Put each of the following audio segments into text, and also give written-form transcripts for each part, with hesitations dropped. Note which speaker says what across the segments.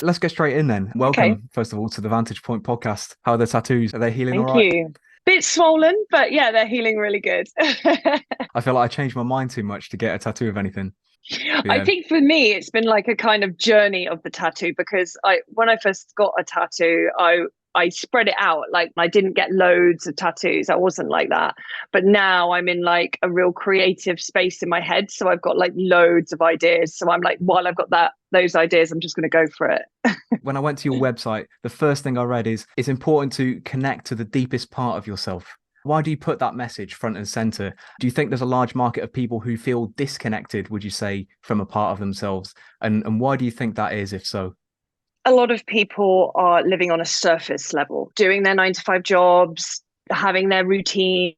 Speaker 1: Let's get straight in then.
Speaker 2: Okay,
Speaker 1: Welcome, first of all, to the Vantage Point Podcast. How are the tattoos? Are they healing all
Speaker 2: thank
Speaker 1: right?
Speaker 2: you. Bit swollen, but yeah, they're healing really good.
Speaker 1: I feel like I changed my mind too much to get a tattoo of anything. But
Speaker 2: I
Speaker 1: yeah,
Speaker 2: think for me, it's been like a kind of journey of the tattoo because when I first got a tattoo, I spread it out. Like I didn't get loads of tattoos. I wasn't like that. But now I'm in like a real creative space in my head. So I've got like loads of ideas. So I'm like, while I've got those ideas, I'm just going to go for it.
Speaker 1: when I went to your website, the first thing I read is it's important to connect to the deepest part of yourself. Why do you put that message front and center? Do you think there's a large market of people who feel disconnected, would you say, from a part of themselves? And why do you think that is, if so?
Speaker 2: A lot of people are living on a surface level, doing their 9 to 5 jobs, having their routines,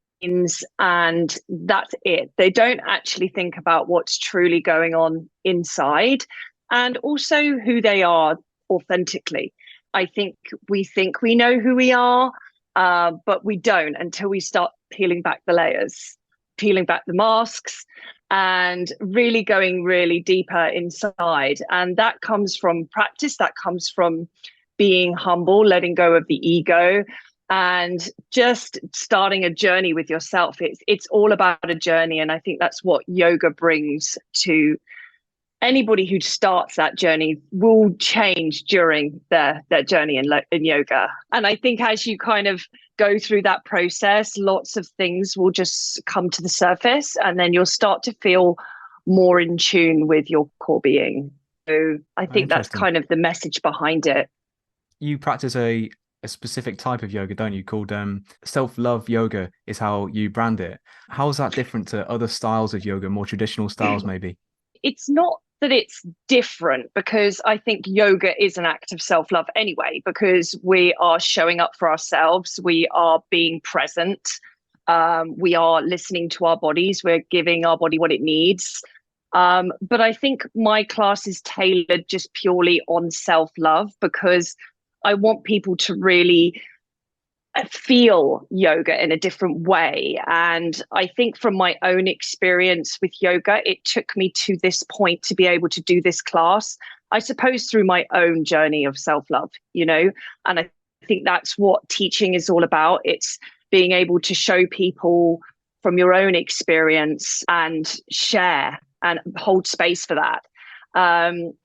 Speaker 2: and that's it. They don't actually think about what's truly going on inside and also who they are authentically. I think we know who we are, but we don't until we start peeling back the layers, peeling back the masks, and really going really deeper inside. And that comes from practice, that comes from being humble, letting go of the ego, and just starting a journey with yourself. It's all about a journey. And I think that's what yoga brings to anybody who starts that journey. Will change during their journey in yoga. And I think as you kind of go through that process, lots of things will just come to the surface, and then you'll start to feel more in tune with your core being. So I think that's
Speaker 1: Interesting.
Speaker 2: kind of the message behind it.
Speaker 1: You practice a specific type of yoga, don't you? Called self-love yoga is how you brand it. How is that different to other styles of yoga, more traditional styles, maybe?
Speaker 2: It's not that it's different, because I think yoga is an act of self-love anyway, because we are showing up for ourselves, we are being present, we are listening to our bodies, we're giving our body what it needs. But I think my class is tailored just purely on self-love, because I want people to really feel yoga in a different way. And I think from my own experience with yoga, it took me to this point to be able to do this class, I suppose, through my own journey of self-love, and I think that's what teaching is all about. It's being able to show people from your own experience and share and hold space for that.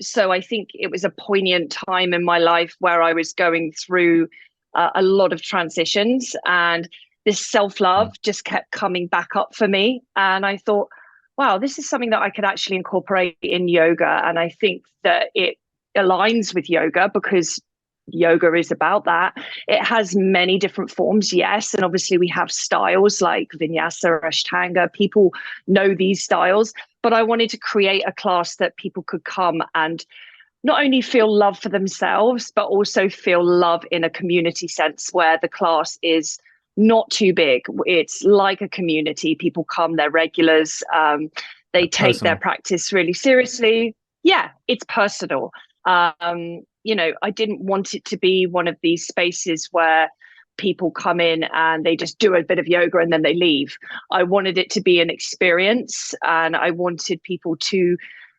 Speaker 2: So I think it was a poignant time in my life where I was going through a lot of transitions, and this self-love
Speaker 1: Mm.
Speaker 2: just kept coming back up for me. And I thought, wow, this is something that I could actually incorporate in yoga. And I think that it aligns with yoga, because yoga is about that. It has many different forms, yes. And obviously we have styles like Vinyasa, Ashtanga. People know these styles, but I wanted to create a class that people could come and not only feel love for themselves, but also feel love in a community sense, where the class is not too big. It's like a community. People come, they're regulars. They take their
Speaker 1: Personal.
Speaker 2: practice really seriously. Yeah, it's personal. I didn't want it to be one of these spaces where people come in and they just do a bit of yoga and then they leave. I wanted it to be an experience, and I wanted people to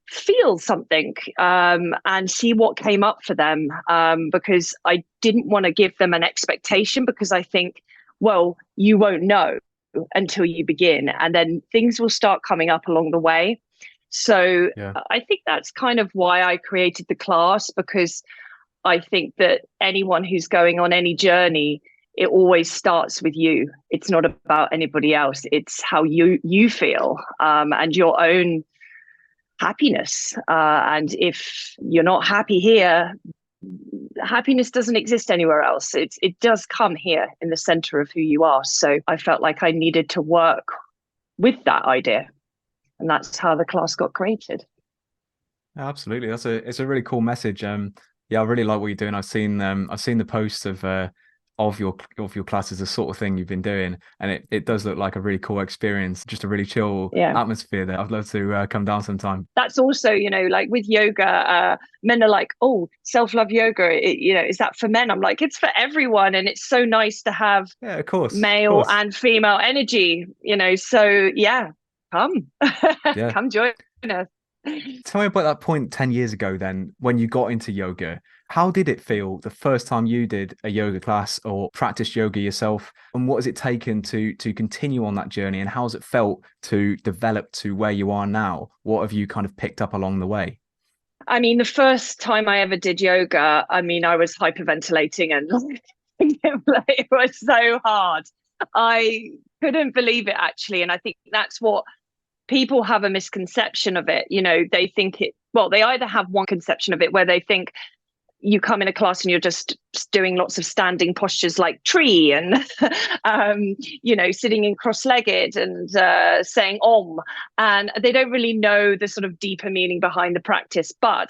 Speaker 2: feel something, and see what came up for them, because I didn't want to give them an expectation, because I think, well, you won't know until you begin, and then things will start coming up along the way. So
Speaker 1: Yeah.
Speaker 2: I think that's kind of why I created the class, because I think that anyone who's going on any journey, it always starts with you. It's not about anybody else. It's how you feel, and your own happiness. And if you're not happy here, happiness doesn't exist anywhere else. It does come here in the center of who you are. So I felt like I needed to work with that idea, and that's how the class got created.
Speaker 1: Absolutely. It's a really cool message. Yeah, I really like what you're doing. I've seen the posts of your classes, the sort of thing you've been doing, and it does look like a really cool experience, just a really chill
Speaker 2: Yeah.
Speaker 1: atmosphere there. I'd love to come down sometime.
Speaker 2: That's also, like with yoga, men are like, oh, self-love yoga, is that for men? I'm like, it's for everyone. And it's so nice to have
Speaker 1: Yeah, of
Speaker 2: male
Speaker 1: course.
Speaker 2: and female energy, so yeah, come.
Speaker 1: Yeah.
Speaker 2: Come join us.
Speaker 1: Tell me about that point 10 years ago then when you got into yoga. How did it feel the first time you did a yoga class or practiced yoga yourself? And what has it taken to continue on that journey? And how has it felt to develop to where you are now? What have you kind of picked up along the way?
Speaker 2: I mean, the first time I ever did yoga, I mean, I was hyperventilating and it was so hard. I couldn't believe it, actually. And I think that's what people have a misconception of it. You know, they think they either have one conception of it where they think you come in a class and you're just doing lots of standing postures like tree and, sitting in cross-legged and saying Om. And they don't really know the sort of deeper meaning behind the practice. But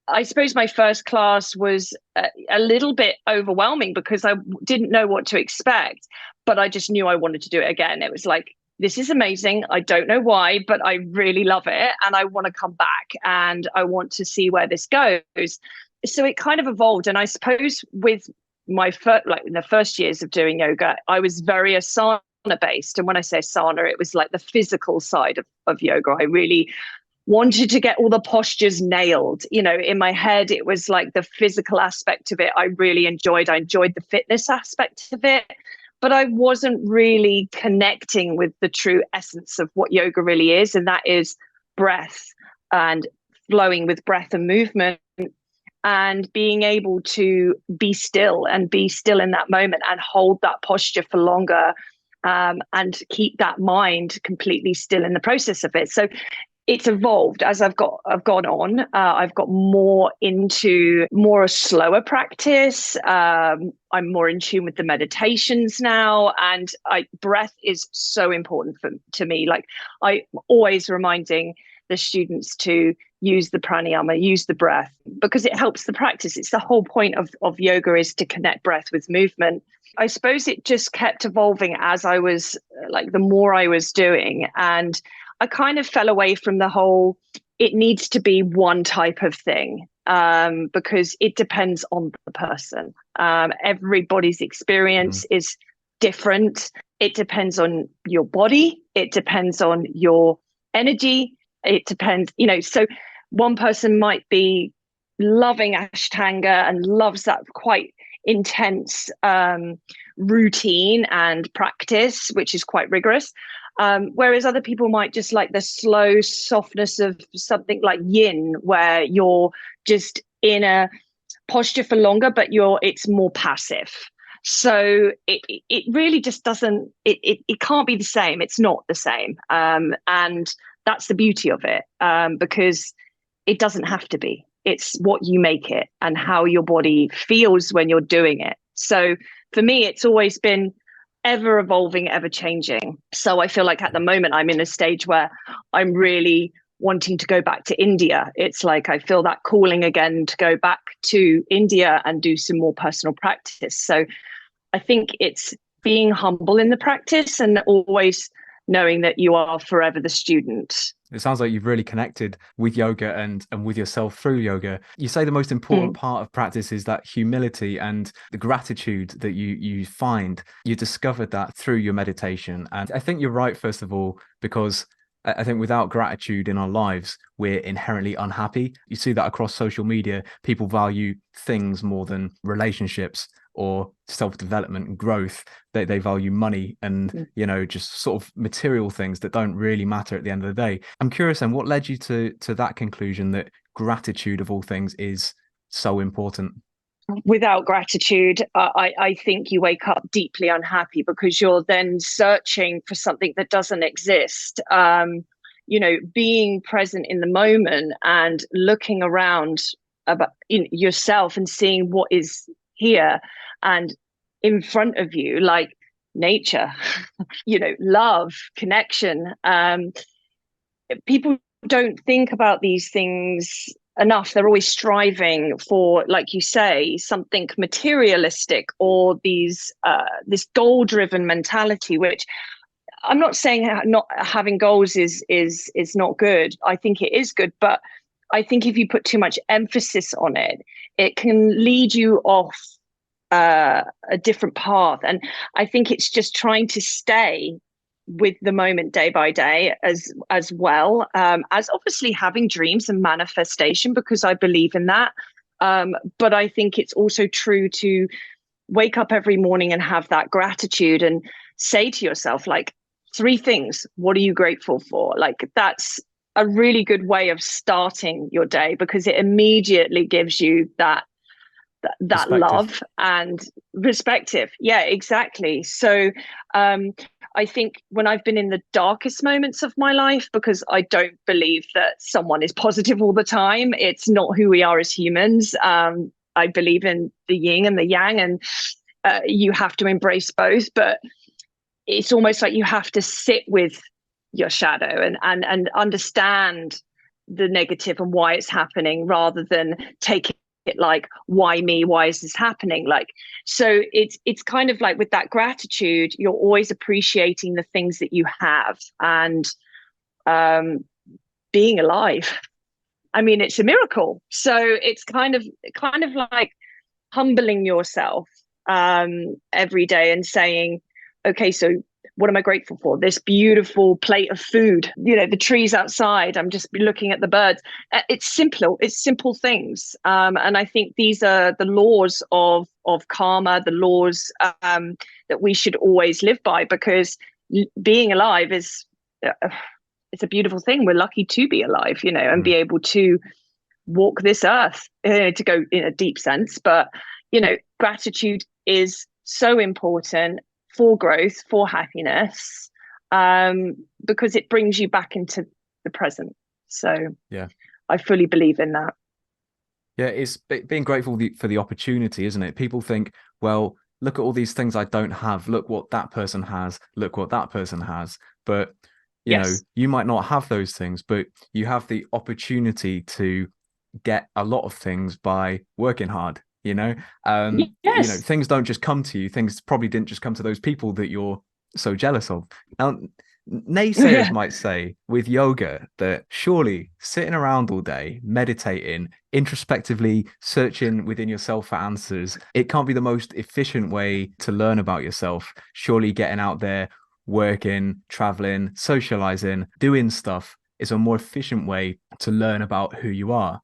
Speaker 2: I suppose my first class was a little bit overwhelming because I didn't know what to expect, but I just knew I wanted to do it again. It was like, this is amazing. I don't know why, but I really love it. And I want to come back and I want to see where this goes. So it kind of evolved. And I suppose with my in the first years of doing yoga, I was very asana based. And when I say asana, it was like the physical side of yoga. I really wanted to get all the postures nailed. You know, in my head, it was like the physical aspect of it. I really enjoyed. I enjoyed the fitness aspect of it, but I wasn't really connecting with the true essence of what yoga really is. And that is breath and flowing with breath and movement, and being able to be still in that moment and hold that posture for longer, and keep that mind completely still in the process of it. So it's evolved as I've gone on. I've got more into a slower practice. I'm more in tune with the meditations now, and breath is so important to me. Like, I'm always reminding the students to use the pranayama, use the breath, because it helps the practice. It's the whole point of yoga, is to connect breath with movement. I suppose it just kept evolving as I was, the more I was doing. And I kind of fell away from the whole, it needs to be one type of thing, because it depends on the person. Everybody's experience is different. It depends on your body. It depends on your energy. It depends, so one person might be loving Ashtanga and loves that quite intense routine and practice, which is quite rigorous. Whereas other people might just like the slow softness of something like yin, where you're just in a posture for longer, but it's more passive. So it really just doesn't, it can't be the same. It's not the same. And that's the beauty of it, because it doesn't have to be. It's what you make it and how your body feels when you're doing it. So for me, it's always been ever evolving, ever changing. So I feel like at the moment I'm in a stage where I'm really wanting to go back to India. It's like I feel that calling again to go back to India and do some more personal practice. So I think it's being humble in the practice and always knowing that you are forever the student.
Speaker 1: It sounds like you've really connected with yoga and with yourself through yoga. You say the most important part of practice is that humility and the gratitude that you find. You discovered that through your meditation. And I think you're right, first of all, because I think without gratitude in our lives, we're inherently unhappy. You see that across social media. People value things more than relationships or self-development and growth. They value money and, just sort of material things that don't really matter at the end of the day. I'm curious then, what led you to that conclusion that gratitude of all things is so important?
Speaker 2: Without gratitude, I think you wake up deeply unhappy because you're then searching for something that doesn't exist. Being present in the moment and looking around about yourself and seeing what is here and in front of you, like nature, love, connection. People don't think about these things enough. They're always striving for, like you say, something materialistic or this goal-driven mentality, which I'm not saying not having goals is not good. I think it is good, but I think if you put too much emphasis on it, it can lead you off a different path. And I think it's just trying to stay with the moment day by day as well, as obviously having dreams and manifestation, because I believe in that. But I think it's also true to wake up every morning and have that gratitude and say to yourself, like, 3 things. What are you grateful for? Like, that's a really good way of starting your day, because it immediately gives you that love and perspective. Yeah, exactly. So I think when I've been in the darkest moments of my life, because I don't believe that someone is positive all the time, it's not who we are as humans. I believe in the yin and the yang, and you have to embrace both, but it's almost like you have to sit with your shadow and understand the negative and why it's happening, rather than take it like, why me, why is this happening? Like, so it's kind of like, with that gratitude, you're always appreciating the things that you have, and being alive, I mean, it's a miracle. So it's kind of like humbling yourself every day and saying, okay, so what am I grateful for? This beautiful plate of food, the trees outside. I'm just looking at the birds. It's simple things. And I think these are the laws of karma, the laws that we should always live by, because being alive is, it's a beautiful thing. We're lucky to be alive, and be able to walk this earth, to go in a deep sense. But, gratitude is so important for growth, for happiness, because it brings you back into the present. So
Speaker 1: yeah,
Speaker 2: I fully believe in that.
Speaker 1: Yeah, it's being grateful for the opportunity, isn't it? People think, well, look at all these things I don't have. Look what that person has. Look what that person has. But,
Speaker 2: Yes.
Speaker 1: you might not have those things, but you have the opportunity to get a lot of things by working hard.
Speaker 2: Yes.
Speaker 1: Things don't just come to you. Things probably didn't just come to those people that you're so jealous of. Now, naysayers might say with yoga that surely sitting around all day, meditating, introspectively searching within yourself for answers, it can't be the most efficient way to learn about yourself. Surely getting out there, working, traveling, socializing, doing stuff is a more efficient way to learn about who you are.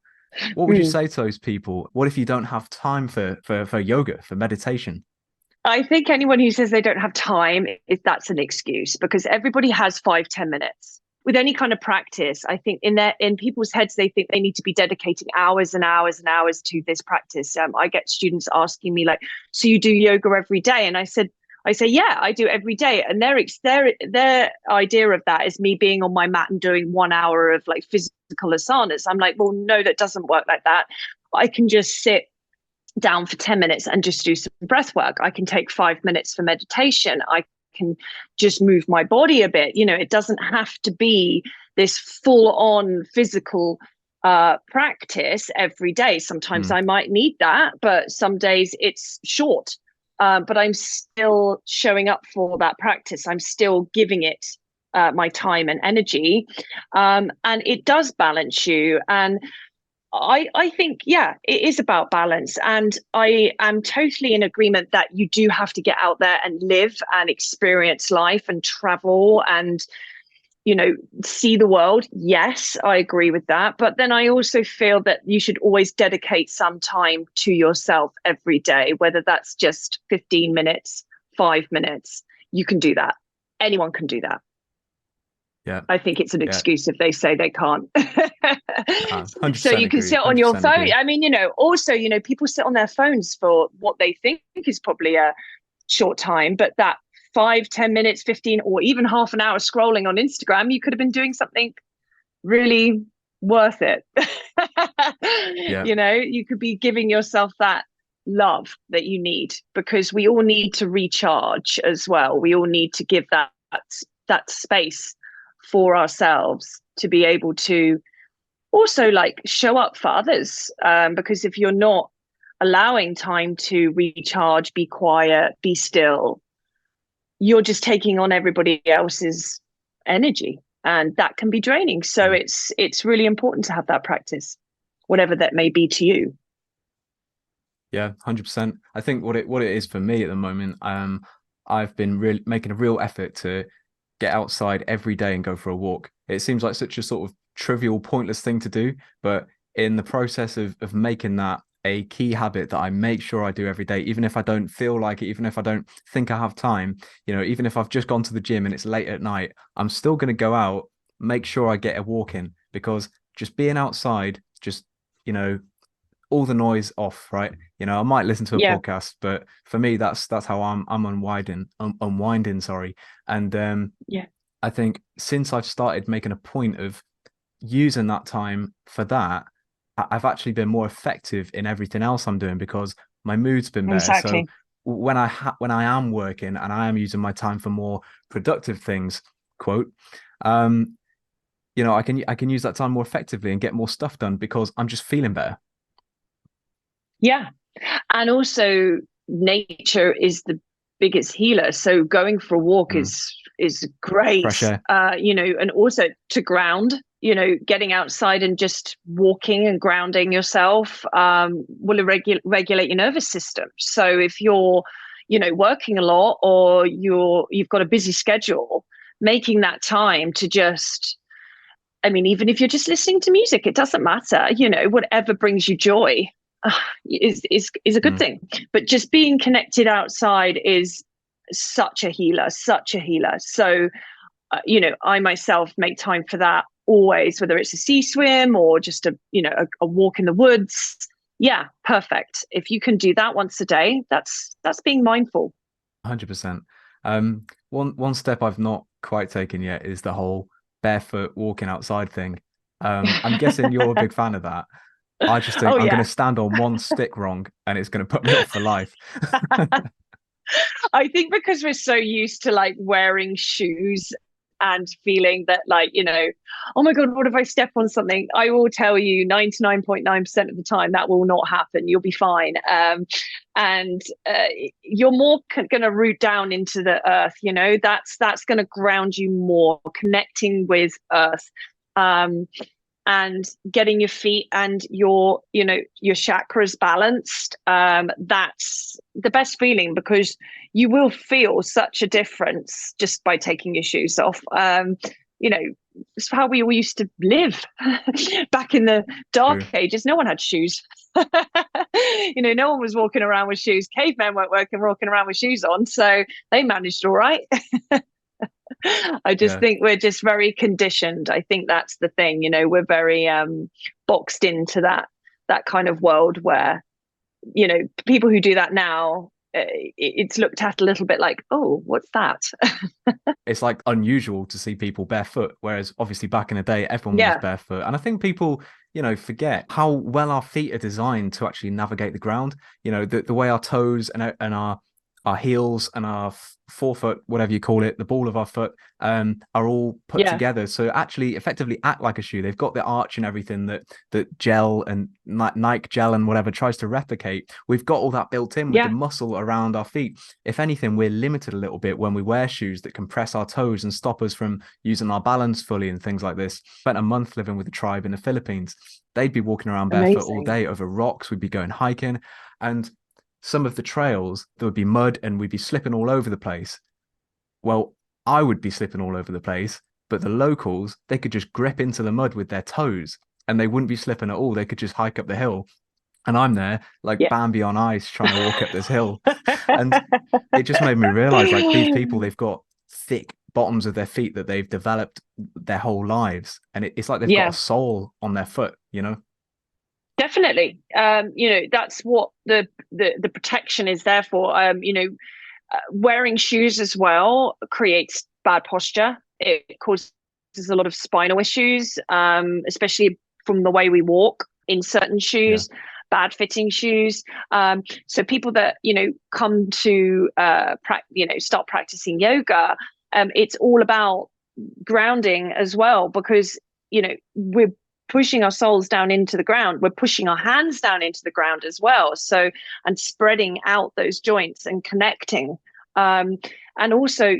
Speaker 1: What would you say to those people? What if you don't have time for yoga, for meditation?
Speaker 2: I think anyone who says they don't have time, that's an excuse, because everybody has 5-10 minutes. With any kind of practice, I think in people's heads, they think they need to be dedicating hours and hours and hours to this practice. I get students asking me, like, so you do yoga every day? And I say, yeah, I do every day. And their idea of that is me being on my mat and doing 1 hour of like physical asanas. I'm like, well, no, that doesn't work like that. I can just sit down for 10 minutes and just do some breath work. I can take 5 minutes for meditation. I can just move my body a bit. It doesn't have to be this full on physical practice every day. Sometimes I might need that, but some days it's short. But I'm still showing up for that practice. I'm still giving it my time and energy. And it does balance you. And I think, yeah, it is about balance. And I am totally in agreement that you do have to get out there and live and experience life and travel and, see the world. Yes, I agree with that. But then I also feel that you should always dedicate some time to yourself every day, whether that's just 15 minutes, 5 minutes. You can do that. Anyone can do that.
Speaker 1: Yeah,
Speaker 2: I think it's an excuse if they say they can't. So you can sit on your phone.
Speaker 1: Agree.
Speaker 2: I mean, also, people sit on their phones for what they think is probably a short time, but that 5-10 minutes, 15, or even half an hour scrolling on Instagram, you could have been doing something really worth it.
Speaker 1: Yeah.
Speaker 2: You could be giving yourself that love that you need, because we all need to recharge as well. We all need to give that space for ourselves to be able to also like show up for others, because if you're not allowing time to recharge, be quiet, be still, you're just taking on everybody else's energy, and that can be draining. So it's really important to have that practice, whatever that may be to you.
Speaker 1: Yeah, 100%. I think what it is for me at the moment, I've been really making a real effort to get outside every day and go for a walk. It seems like such a sort of trivial, pointless thing to do, but in the process of making that a key habit that I make sure I do every day, even if I don't feel like it, even if I don't think I have time, even if I've just gone to the gym and it's late at night, I'm still going to go out, make sure I get a walk in, because just being outside, just, all the noise off, right? I might listen to a
Speaker 2: Yeah.
Speaker 1: podcast, but for me, that's how I'm unwinding, sorry. And
Speaker 2: Yeah.
Speaker 1: I think since I've started making a point of using that time for that, I've actually been more effective in everything else I'm doing because my mood's been better. So
Speaker 2: Exactly.
Speaker 1: when I am working and I am using my time for more productive things, quote, um, I can use that time more effectively and get more stuff done because I'm just feeling better.
Speaker 2: Yeah. And also nature is the biggest healer. So going for a walk
Speaker 1: Mm.
Speaker 2: is great.
Speaker 1: Fresh air.
Speaker 2: And also to ground, getting outside and just walking and grounding yourself will regulate your nervous system. So if you're, working a lot or you've got a busy schedule, making that time to just, I mean, even if you're just listening to music, it doesn't matter, whatever brings you joy is a good
Speaker 1: Mm.
Speaker 2: thing. But just being connected outside is such a healer, such a healer. So, I myself make time for that always, whether it's a sea swim or just a walk in the woods. Yeah, perfect. If you can do that once a day, that's being mindful.
Speaker 1: 100%. One step I've not quite taken yet is the whole barefoot walking outside thing. I'm guessing you're a big fan of that. I just think
Speaker 2: Oh
Speaker 1: I'm going
Speaker 2: yeah.
Speaker 1: to stand on one stick wrong and it's going to put me off for life.
Speaker 2: I think because we're so used to like wearing shoes and feeling that like, oh my God, what if I step on something? I will tell you 99.9% of the time that will not happen. You'll be fine. And you're more going to root down into the earth, that's going to ground you more, connecting with earth. And getting your feet and your chakras balanced, that's the best feeling because you will feel such a difference just by taking your shoes off. It's how we all used to live back in the dark
Speaker 1: True.
Speaker 2: ages. No one had shoes. No one was walking around with shoes. Cavemen weren't walking around with shoes on, so they managed all right. I just
Speaker 1: Yeah.
Speaker 2: think we're just very conditioned. I think that's the thing, we're very boxed into that kind of world where, people who do that now, it's looked at a little bit like, oh, what's that?
Speaker 1: It's like unusual to see people barefoot, whereas obviously back in the day, everyone was
Speaker 2: Yeah,
Speaker 1: barefoot. And I think people, forget how well our feet are designed to actually navigate the ground. The way our toes and our heels and our forefoot, whatever you call it, the ball of our foot, are all put
Speaker 2: yeah,
Speaker 1: together. So actually effectively act like a shoe. They've got the arch and everything that gel and Nike gel and whatever tries to replicate. We've got all that built in with the
Speaker 2: yeah,
Speaker 1: muscle around our feet. If anything, we're limited a little bit when we wear shoes that compress our toes and stop us from using our balance fully and things like this. Spent a month living with a tribe in the Philippines. They'd be walking around barefoot all
Speaker 2: amazing.
Speaker 1: day over rocks. We'd be going hiking. And some of the trails, there would be mud and we'd be slipping all over the place. Well, I would be slipping all over the place, but the locals, they could just grip into the mud with their toes and they wouldn't be slipping at all. They could just hike up the hill. And I'm there like
Speaker 2: Yeah.
Speaker 1: Bambi on ice trying to walk up this hill. And it just made me realize like these people, they've got thick bottoms of their feet that they've developed their whole lives. And it's like they've got
Speaker 2: Yeah,
Speaker 1: a soul on their foot.
Speaker 2: definitely. That's what the protection is there for. Wearing shoes as well creates bad posture. It causes a lot of spinal issues, especially from the way we walk in certain
Speaker 1: Yeah.
Speaker 2: shoes, bad fitting shoes. So people that come to start practicing yoga, it's all about grounding as well because we're pushing our souls down into the ground, we're pushing our hands down into the ground as well, so and spreading out those joints and connecting, and also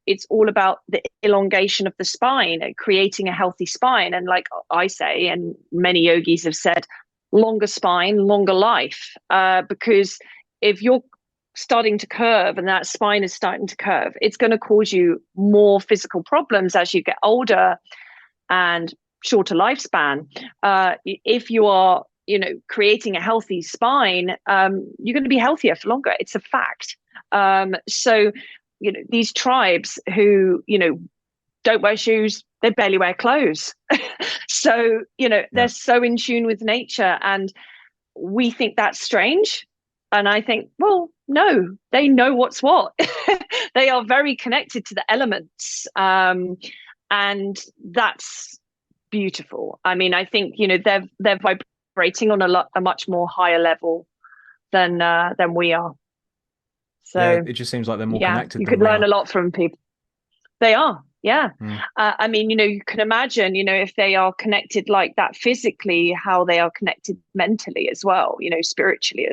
Speaker 2: it's all about the elongation of the spine and creating a healthy spine. And like I say, and many yogis have said, longer spine, longer life, because if you're starting to curve and that spine is starting to curve, it's going to cause you more physical problems as you get older and shorter lifespan. If you are creating a healthy spine, you're going to be healthier for longer. It's a fact. So, these tribes who, don't wear shoes, they barely wear clothes. So, they're so in tune with nature, and we think that's strange. And I think, well, no, they know what's what. They are very connected to the elements. And that's beautiful. I mean, I think, they're vibrating on a much more higher level than we are. So
Speaker 1: it just seems like they're more connected.
Speaker 2: You could learn a lot from people. They are. Yeah. I mean, you can imagine, if they are connected like that physically, how they are connected mentally as well, spiritually,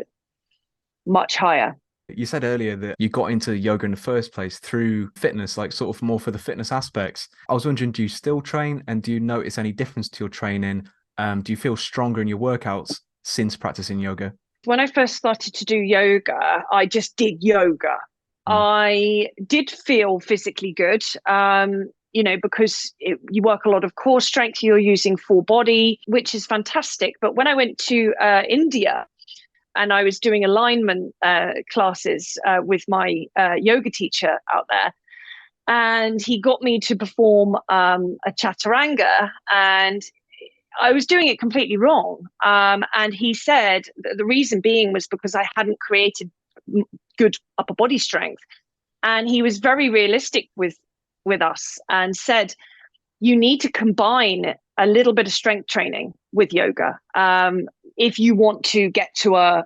Speaker 2: much higher.
Speaker 1: You said earlier that you got into yoga in the first place through fitness, like sort of more for the fitness aspects. I was wondering, do you still train, and do you notice any difference to your training? Do you feel stronger in your workouts since practicing yoga?
Speaker 2: When I first started to do yoga, I just did yoga. I did feel physically good, because you work a lot of core strength, you're using full body, which is fantastic. But when I went to India and I was doing alignment classes with my yoga teacher out there, and he got me to perform a chaturanga, and I was doing it completely wrong. And he said the reason being was because I hadn't created good upper body strength. And he was very realistic with us and said, you need to combine a little bit of strength training with yoga. If you want to get to a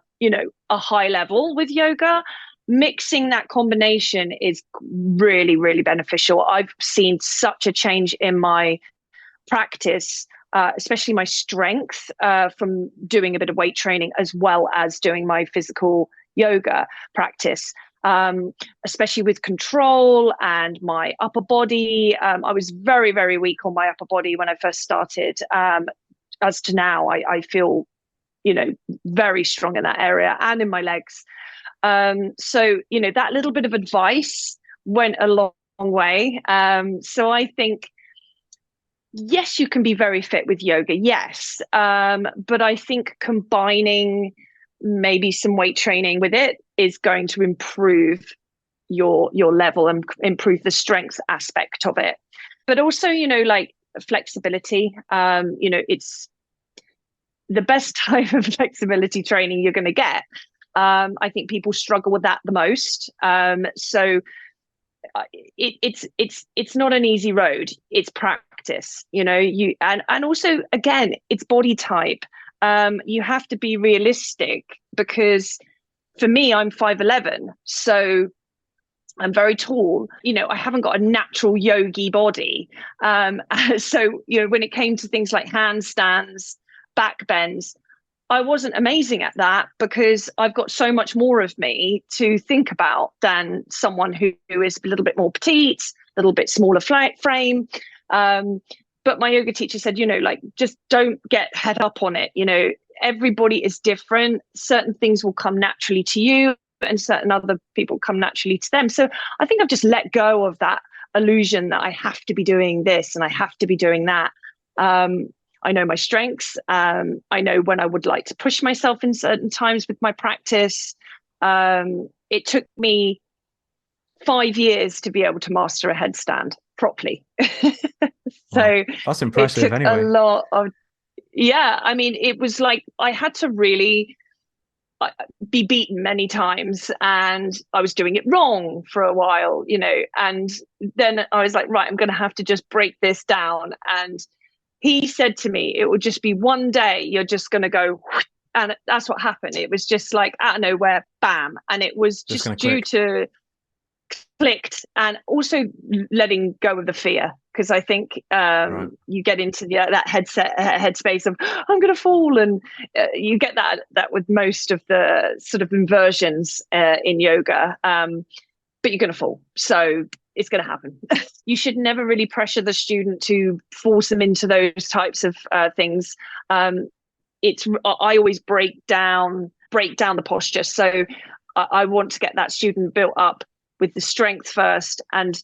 Speaker 2: high level with yoga, mixing that combination is really, really beneficial. I've seen such a change in my practice, especially my strength, from doing a bit of weight training as well as doing my physical yoga practice, especially with control and my upper body. I was very, very weak on my upper body when I first started. As to now, I feel, very strong in that area and in my legs. So, that little bit of advice went a long way. So I think, yes, you can be very fit with yoga. Yes. But I think combining maybe some weight training with it is going to improve your level and improve the strength aspect of it. But also, like flexibility, it's the best type of flexibility training you're going to get. I think people struggle with that the most. So it's not an easy road. It's practice, and also, again, it's body type. You have to be realistic, because for me, I'm 5'11", so I'm very tall. I haven't got a natural yogi body. So, when it came to things like handstands, back bends, I wasn't amazing at that, because I've got so much more of me to think about than someone who is a little bit more petite, a little bit smaller frame. But my yoga teacher said, just don't get head up on it. Everybody is different. Certain things will come naturally to you, and certain other people come naturally to them. So I think I've just let go of that illusion that I have to be doing this and I have to be doing that. I know my strengths. I know when I would like to push myself in certain times with my practice. It took me 5 years to be able to master a headstand properly. So
Speaker 1: wow, that's impressive.
Speaker 2: It took a lot of, I mean, it was like I had to really be beaten many times, and I was doing it wrong for a while, and then I was like, right, I'm going to have to just break this down. And he said to me, it will just be one day, you're just going to go, and that's what happened. It was just like out of nowhere, bam. And it was just due to clicked, and also letting go of the fear, because I think you get into that headspace of I'm going to fall, and you get that with most of the sort of inversions in yoga, but you're going to fall, so it's going to happen. You should never really pressure the student to force them into those types of things. I always break down the posture, so I want to get that student built up with the strength first, and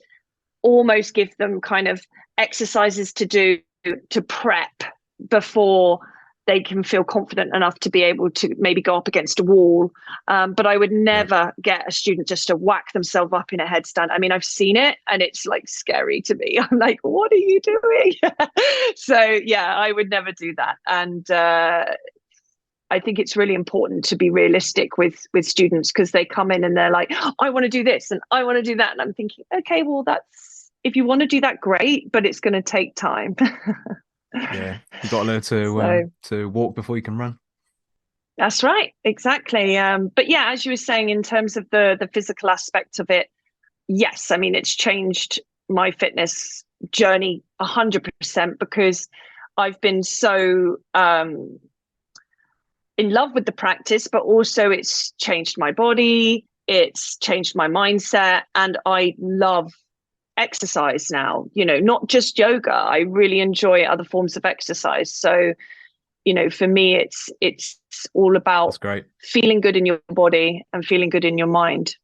Speaker 2: almost give them kind of exercises to do to prep before they can feel confident enough to be able to maybe go up against a wall. But I would never get a student just to whack themselves up in a headstand. I mean, I've seen it and it's like scary to me. I'm like, what are you doing? So yeah, I would never do that. And I think it's really important to be realistic with students, because they come in and they're like, oh, I want to do this and I want to do that. And I'm thinking, okay, well, if you want to do that, great, but it's going to take time.
Speaker 1: Yeah, you got to learn to walk before you can run.
Speaker 2: That's right, exactly. But yeah, as you were saying, in terms of the physical aspect of it, yes, I mean, it's changed my fitness journey 100%, because I've been so in love with the practice, but also it's changed my body, it's changed my mindset, and I love exercise now, not just yoga. I really enjoy other forms of exercise. So, for me, it's all about feeling good in your body and feeling good in your mind.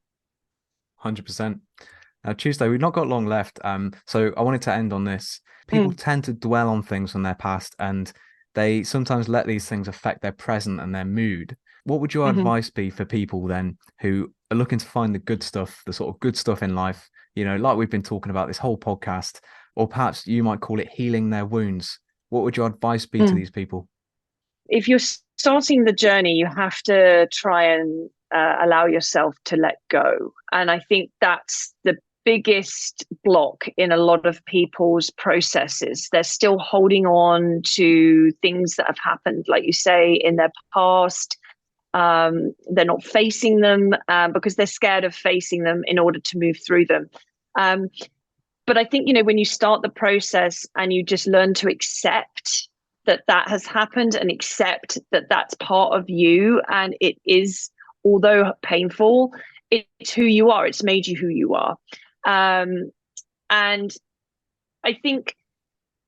Speaker 1: 100%. Tuesday, we've not got long left. So I wanted to end on this. People tend to dwell on things from their past, and they sometimes let these things affect their present and their mood. What would your advice be for people then who are looking to find the good stuff, the sort of good stuff in life, like we've been talking about this whole podcast, or perhaps you might call it healing their wounds? What would your advice be to these people?
Speaker 2: If you're starting the journey, you have to try and allow yourself to let go. And I think that's the biggest block in a lot of people's processes. They're still holding on to things that have happened, like you say, in their past. They're not facing them because they're scared of facing them in order to move through them. But I think, when you start the process and you just learn to accept that has happened, and accept that that's part of you, and it is, although painful, it's who you are. It's made you who you are. And I think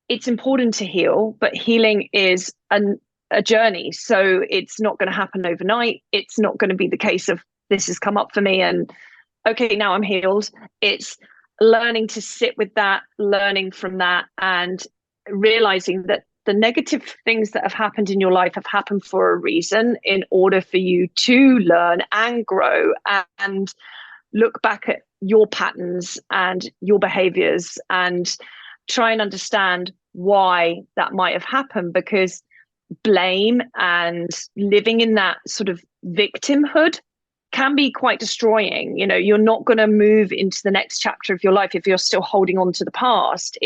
Speaker 2: it's important to heal, but healing is a journey. So it's not going to happen overnight. It's not going to be the case of this has come up for me and okay, now I'm healed. It's learning to sit with that, learning from that, and realizing that the negative things that have happened in your life have happened for a reason, in order for you to learn and grow and look back at your patterns and your behaviors and try and understand why that might have happened. Because blame and living in that sort of victimhood can be quite destroying. You're not going to move into the next chapter of your life if you're still holding on to the past.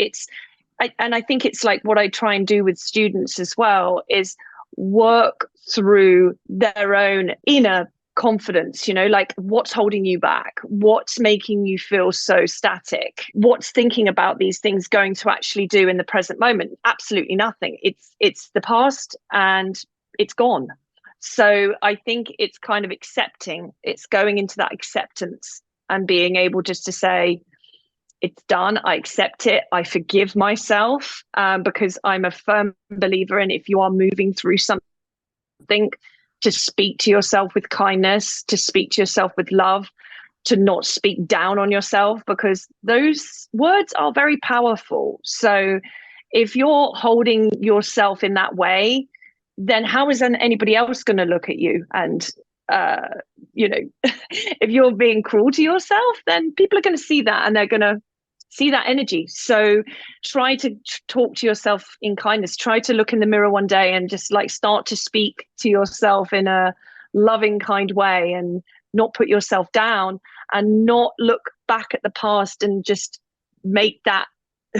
Speaker 2: I think it's like what I try and do with students as well is work through their own inner confidence, like what's holding you back, what's making you feel so static, what's thinking about these things going to actually do in the present moment. Absolutely nothing. It's the past and it's gone. So I think it's kind of it's going into that acceptance and being able just to say, it's done. I accept it. I forgive myself, because I'm a firm believer in, if you are moving through something, to speak to yourself with kindness, to speak to yourself with love, to not speak down on yourself, because those words are very powerful. So if you're holding yourself in that way, then how is anybody else going to look at you? And if you're being cruel to yourself, then people are going to see that and they're going to see that energy. So try to talk to yourself in kindness. Try to look in the mirror one day and just start to speak to yourself in a loving, kind way, and not put yourself down, and not look back at the past and just make that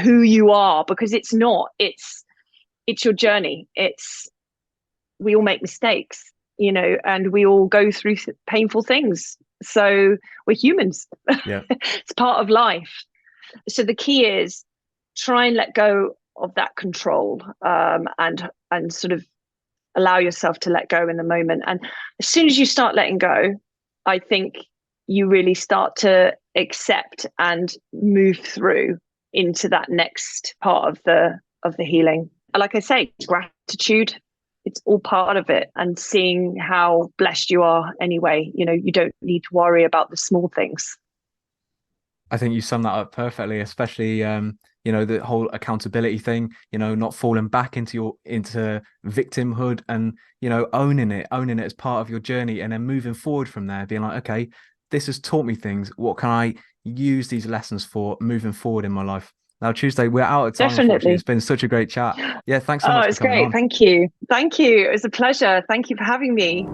Speaker 2: who you are, because it's not. It's your journey. We all make mistakes, and we all go through painful things. So we're humans.
Speaker 1: Yeah.
Speaker 2: It's part of life. So the key is try and let go of that control, and sort of allow yourself to let go in the moment. And as soon as you start letting go, I think you really start to accept and move through into that next part of the healing. Like I say, gratitude, it's all part of it, and seeing how blessed you are anyway. You don't need to worry about the small things.
Speaker 1: I think you sum that up perfectly, especially, the whole accountability thing, not falling back into victimhood, and owning it as part of your journey, and then moving forward from there, being like, okay, this has taught me things. What can I use these lessons for moving forward in my life? Now, Tuesday, we're out of time.
Speaker 2: Definitely.
Speaker 1: Unfortunately, it's been such a great chat. Yeah, thanks so much for
Speaker 2: it's
Speaker 1: coming
Speaker 2: great.
Speaker 1: on.
Speaker 2: Thank you. It was a pleasure. Thank you for having me.